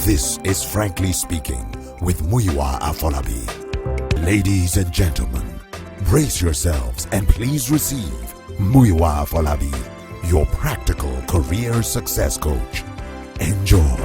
This is Frankly Speaking with Muyiwa Afolabi. Ladies and gentlemen, brace yourselves and please receive Muyiwa Afolabi, your practical career success coach. Enjoy.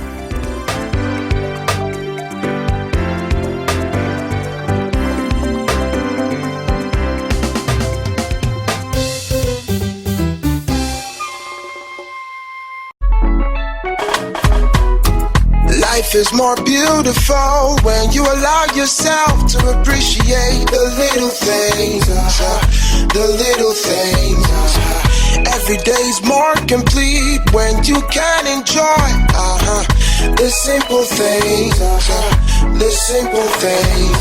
Life is more beautiful when you allow yourself to appreciate the little things, the little things. Every day's more complete when you can enjoy the simple things, the simple things.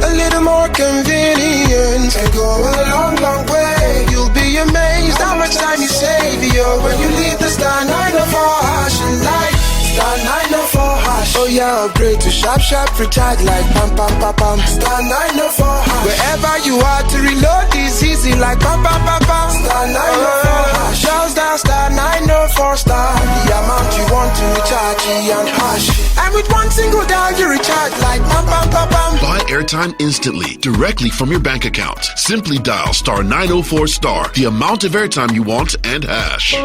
A little more convenience can go a long, long way. You'll be amazed how much time you save when you leave the star 904 hash and light. Star 904 hash. Oh yeah, upgrade to sharp, recharge like pam pam pam pam. Star 904 hash. Wherever you are to reload is easy like pam pam pam pam. Star 904 hash. Just dial star 904 star. The amount you want to recharge and hash. And with one single dial you recharge like pam pam pam pam. Buy airtime instantly, directly from your bank account. Simply dial star 904 star. The amount of airtime you want and hash.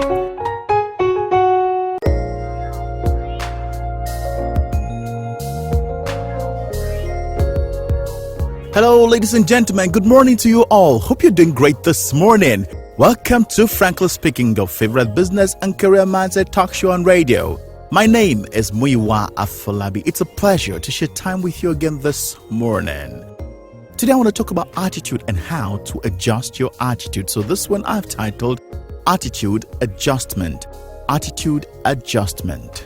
Hello, ladies and gentlemen. Good morning to you all. Hope you're doing great this morning. Welcome to Frankly Speaking, your favorite business and career mindset talk show on radio. My name is Muyiwa Afolabi. It's a pleasure to share time with you again this morning. Today I want to talk about attitude and how to adjust your attitude. So this one I've titled Attitude Adjustment. Attitude Adjustment.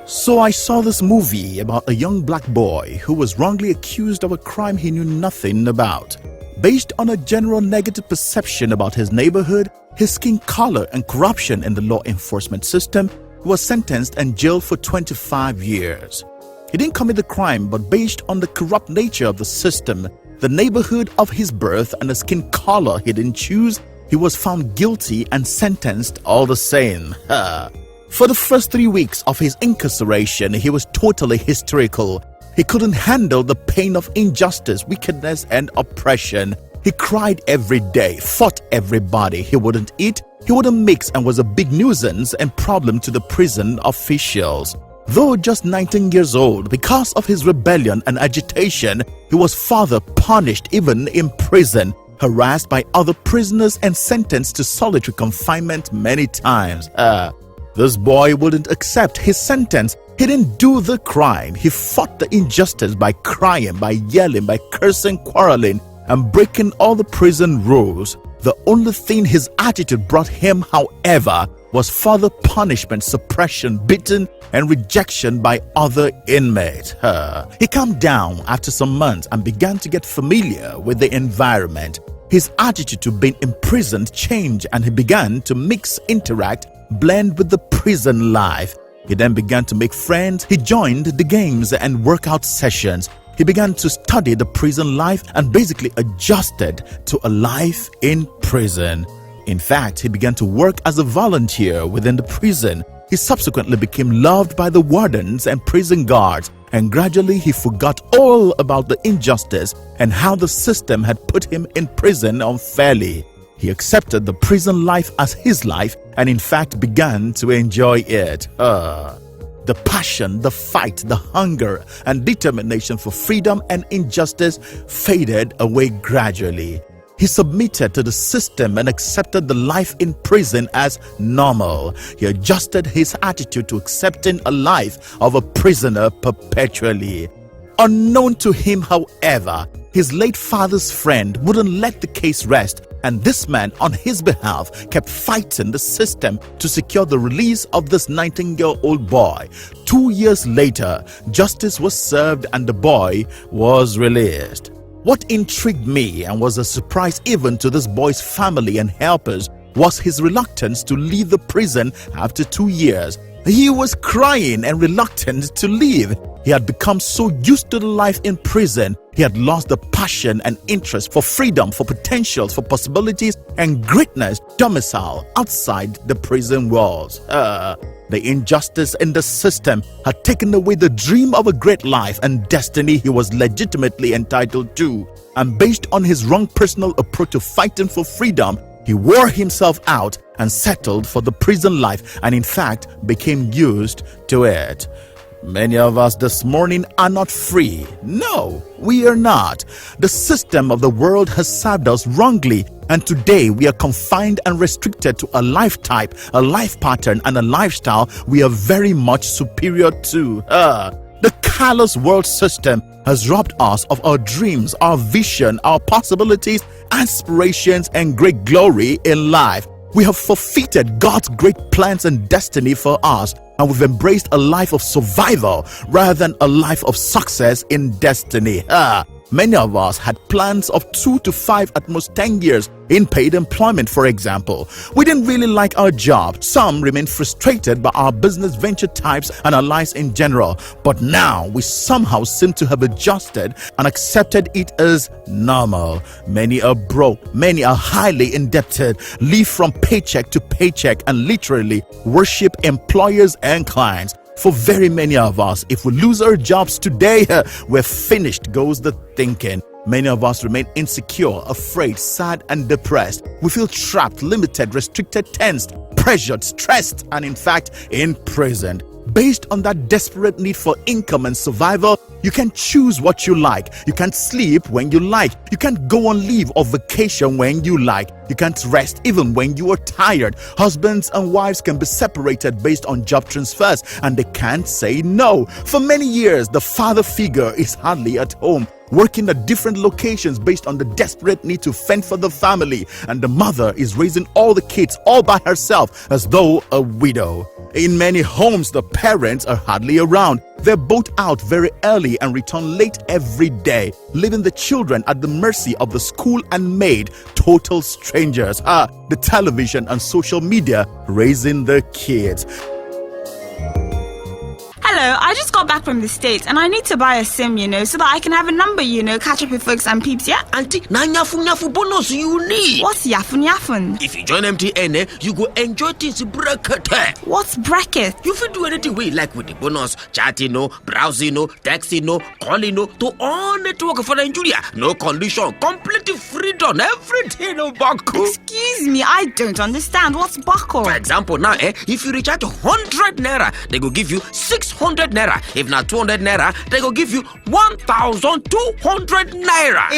So I saw this movie about a young black boy who was wrongly accused of a crime he knew nothing about. Based on a general negative perception about his neighborhood, his skin color and corruption in the law enforcement system, he was sentenced and jailed for 25 years. He didn't commit the crime, but based on the corrupt nature of the system, the neighborhood of his birth and the skin color he didn't choose, he was found guilty and sentenced all the same. For the first 3 weeks of his incarceration, he was totally hysterical. He couldn't handle the pain of injustice, wickedness, and oppression. He cried every day, fought everybody. He wouldn't eat, he wouldn't mix, and was a big nuisance and problem to the prison officials. Though just 19 years old, because of his rebellion and agitation, he was further punished even in prison, harassed by other prisoners and sentenced to solitary confinement many times. This boy wouldn't accept his sentence. He didn't do the crime. He fought the injustice by crying, by yelling, by cursing, quarreling, and breaking all the prison rules. The only thing his attitude brought him, however, was further punishment, suppression, beating, and rejection by other inmates. He calmed down after some months and began to get familiar with the environment. His attitude to being imprisoned changed and he began to mix, interact, blend with the prison life. He then began to make friends. He joined the games and workout sessions. He began to study the prison life and basically adjusted to a life in prison. In fact, he began to work as a volunteer within the prison. He subsequently became loved by the wardens and prison guards, and gradually he forgot all about the injustice and how the system had put him in prison unfairly. He accepted the prison life as his life and in fact began to enjoy it. The passion, the fight, the hunger and determination for freedom and injustice faded away gradually. He submitted to the system and accepted the life in prison as normal. He adjusted his attitude to accepting a life of a prisoner perpetually. Unknown to him, however, his late father's friend wouldn't let the case rest, and this man on his behalf kept fighting the system to secure the release of this 19-year-old boy. 2 years later, justice was served and the boy was released. What intrigued me and was a surprise even to this boy's family and helpers was his reluctance to leave the prison after 2 years. He was crying and reluctant to leave. He had become so used to the life in prison, he had lost the passion and interest for freedom, for potentials, for possibilities and greatness domicile outside the prison walls. The injustice in the system had taken away the dream of a great life and destiny he was legitimately entitled to. And based on his wrong personal approach to fighting for freedom, he wore himself out and settled for the prison life and in fact became used to it. Many of us this morning are not free. No, we are not. The system of the world has served us wrongly, and today we are confined and restricted to a life type, a life pattern, and a lifestyle we are very much superior to. The callous world system has robbed us of our dreams, our vision, our possibilities, aspirations, and great glory in life. We have forfeited God's great plans and destiny for us, and we've embraced a life of survival rather than a life of success in destiny. Many of us had plans of 2 to 5 at most 10 years in paid employment, for example. We didn't really like our job. Some remained frustrated by our business venture types and our lives in general. But now we somehow seem to have adjusted and accepted it as normal. Many are broke. Many are highly indebted, live from paycheck to paycheck, and literally worship employers and clients. For very many of us, if we lose our jobs today, we're finished, goes the thinking. Many of us remain insecure, afraid, sad, and depressed. We feel trapped, limited, restricted, tensed, pressured, stressed, and in fact, imprisoned. Based on that desperate need for income and survival, you can choose what you like. You can't sleep when you like. You can't go on leave or vacation when you like. You can't rest even when you are tired. Husbands and wives can be separated based on job transfers, and they can't say no. For many years, the father figure is hardly at home, working at different locations based on the desperate need to fend for the family, and the mother is raising all the kids all by herself as though a widow. In many homes, the parents are hardly around. They're both out very early and return late every day, leaving the children at the mercy of the school and maid, total strangers. The television and social media raising their kids. Hello, I just got back from the States and I need to buy a SIM, so that I can have a number, catch up with folks and peeps, yeah? Auntie, na nyafu bonus you need. What's yafun yafun? If you join MTN, you go enjoy things bracket. What's bracket? You fit do anything we like with the bonus. Chatting, browsing, texting, calling, to all network for Nigeria. No condition, completely freedom, everything, Bako. Excuse me, I don't understand. What's Bako? For example, now, if you recharge 100 naira, they go give you 600 naira. If not 200 naira, they go give you 1,200 naira.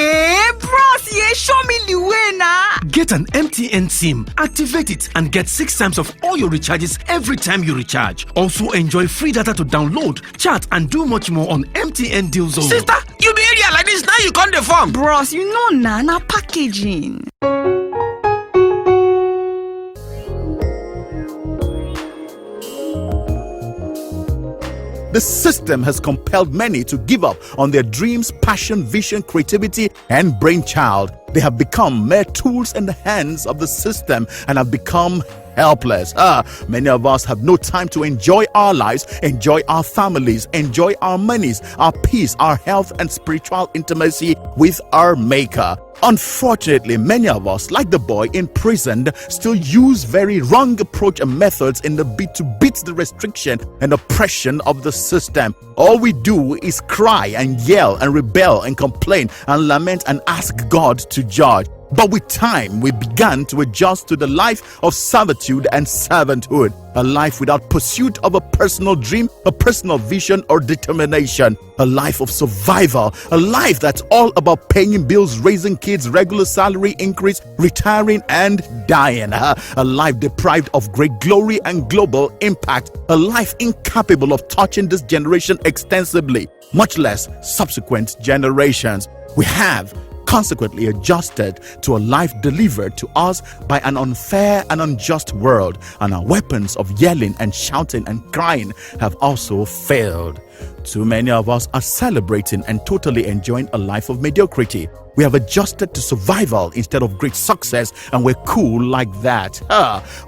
Bros, show me the way now. Get an MTN SIM, activate it, and get 6 times of all your recharges every time you recharge. Also enjoy free data to download, chat, and do much more on MTN Deal Zone. Sister, you be area like this, now you can't deform. Bros, na packaging. The system has compelled many to give up on their dreams, passion, vision, creativity, and brainchild. They have become mere tools in the hands of the system and have become helpless. Many of us have no time to enjoy our lives, enjoy our families, enjoy our monies, our peace, our health, and spiritual intimacy with our Maker. Unfortunately, many of us, like the boy imprisoned, still use very wrong approach and methods in the bid to beat the restriction and oppression of the system. All we do is cry and yell and rebel and complain and lament and ask God to judge. But with time, we began to adjust to the life of servitude and servanthood, a life without pursuit of a personal dream, a personal vision, or determination, a life of survival, a life that's all about paying bills, raising kids, regular salary increase, retiring, and dying, a life deprived of great glory and global impact, a life incapable of touching this generation extensively, much less subsequent generations. We have consequently adjusted to a life delivered to us by an unfair and unjust world, and our weapons of yelling and shouting and crying have also failed. Too many of us are celebrating and totally enjoying a life of mediocrity. We have adjusted to survival instead of great success, and we're cool like that.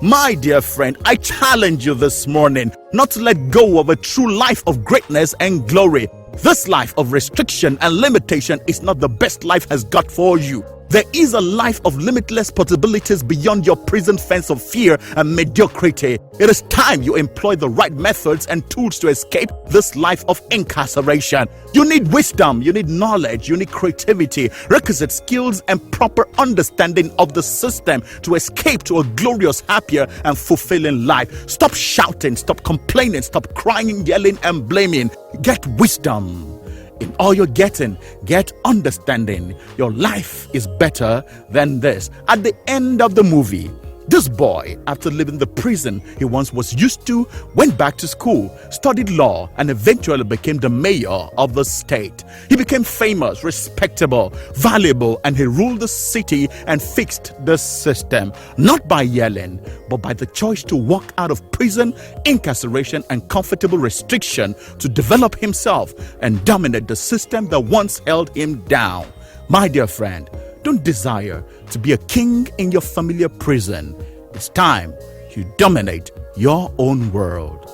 My dear friend, I challenge you this morning not to let go of a true life of greatness and glory. This life of restriction and limitation is not the best life has got for you. There is a life of limitless possibilities beyond your prison fence of fear and mediocrity. It is time you employ the right methods and tools to escape this life of incarceration. You need wisdom, you need knowledge, you need creativity, requisite skills, and proper understanding of the system to escape to a glorious, happier, and fulfilling life. Stop shouting, stop complaining, stop crying, yelling, and blaming. Get wisdom. In all you're getting, get understanding. Your life is better than this. At the end of the movie, this boy, after leaving the prison he once was used to, went back to school, studied law, and eventually became the mayor of the state. He became famous, respectable, valuable, and he ruled the city and fixed the system, not by yelling, but by the choice to walk out of prison, incarceration, and comfortable restriction to develop himself and dominate the system that once held him down. My dear friend, don't desire to be a king in your familiar prison. It's time you dominate your own world.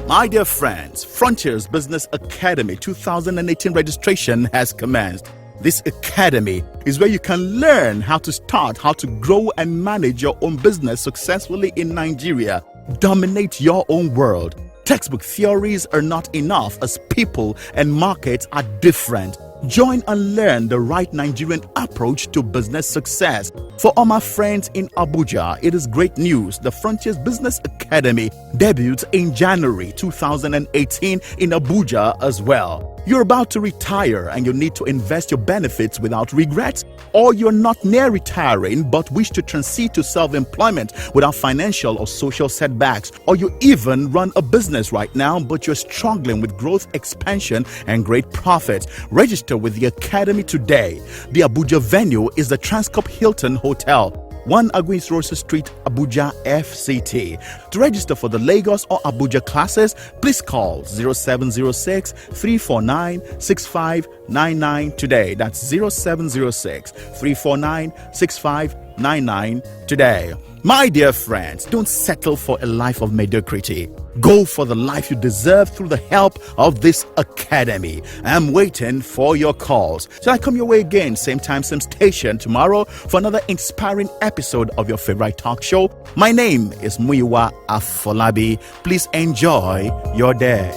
My dear friends, Frontiers Business Academy 2018 registration has commenced. This academy is where you can learn how to start, how to grow and manage your own business successfully in Nigeria. Dominate your own world. Textbook theories are not enough as people and markets are different. Join and learn the right Nigerian approach to business success. For all my friends in Abuja, it is great news. The Frontiers Business Academy debuts in January 2018 in Abuja as well. You're about to retire and you need to invest your benefits without regrets, or you're not near retiring but wish to transit to self-employment without financial or social setbacks, or you even run a business right now but you're struggling with growth, expansion, and great profit. Register with the Academy today. The Abuja venue is the Transcorp Hilton Hotel, 1 Aguis Rosa Street, Abuja, FCT. To register for the Lagos or Abuja classes, please call 0706 349 6599 today. That's 0706 349 6599 today. My dear friends, don't settle for a life of mediocrity. Go for the life you deserve through the help of this academy. I'm waiting for your calls. Shall I come your way again, same time, same station tomorrow for another inspiring episode of your favorite talk show? My name is Muyiwa Afolabi. Please enjoy your day.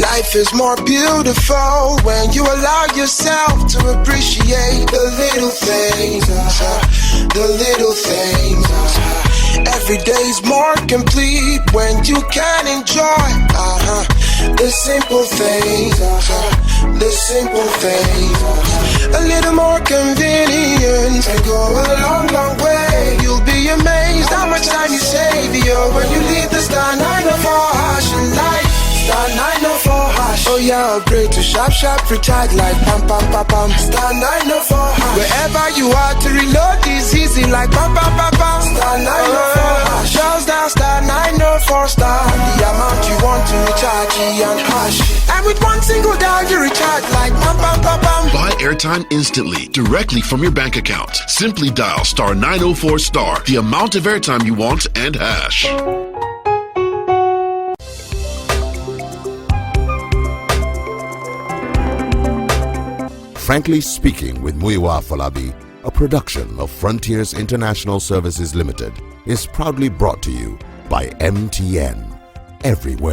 Life is more beautiful when you allow yourself to appreciate the little things, the little things. Every day's more complete when you can enjoy the simple things, the simple things. A little more convenience can go a long, long way. You'll be amazed how much time you save when you leave the star 904 hash in life. Star 904 hash. Oh yeah, upgrade to sharp, recharge like pam pam pam pam. Star 904 hash. Wherever you are to reload is easy like pam pam pam pam. Star 904 hash. Just down star 904 star. The amount you want to recharge and hash. And with one single dial you recharge like pam pam pam pam. Buy airtime instantly, directly from your bank account. Simply dial star 904 star, the amount of airtime you want, and hash. Frankly Speaking with Muyiwa Afolabi, a production of Frontiers International Services Limited, is proudly brought to you by MTN. Everywhere